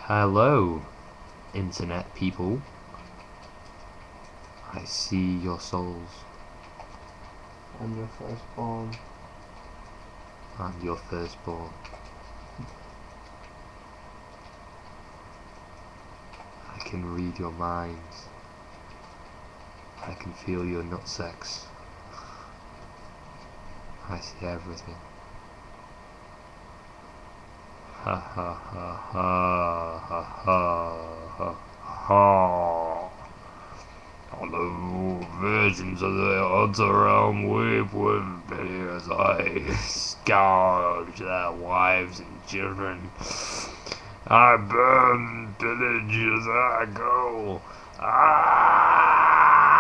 Hello, internet people. I see your souls. I'm your firstborn. I'm your firstborn. I can read your minds. I can feel your nutsacs. I see everything. Ha ha ha ha ha ha ha ha. Hello, virgins of the outer realm, weep with pity as I scourge their wives and children. I burn, pillage as I go. Ah!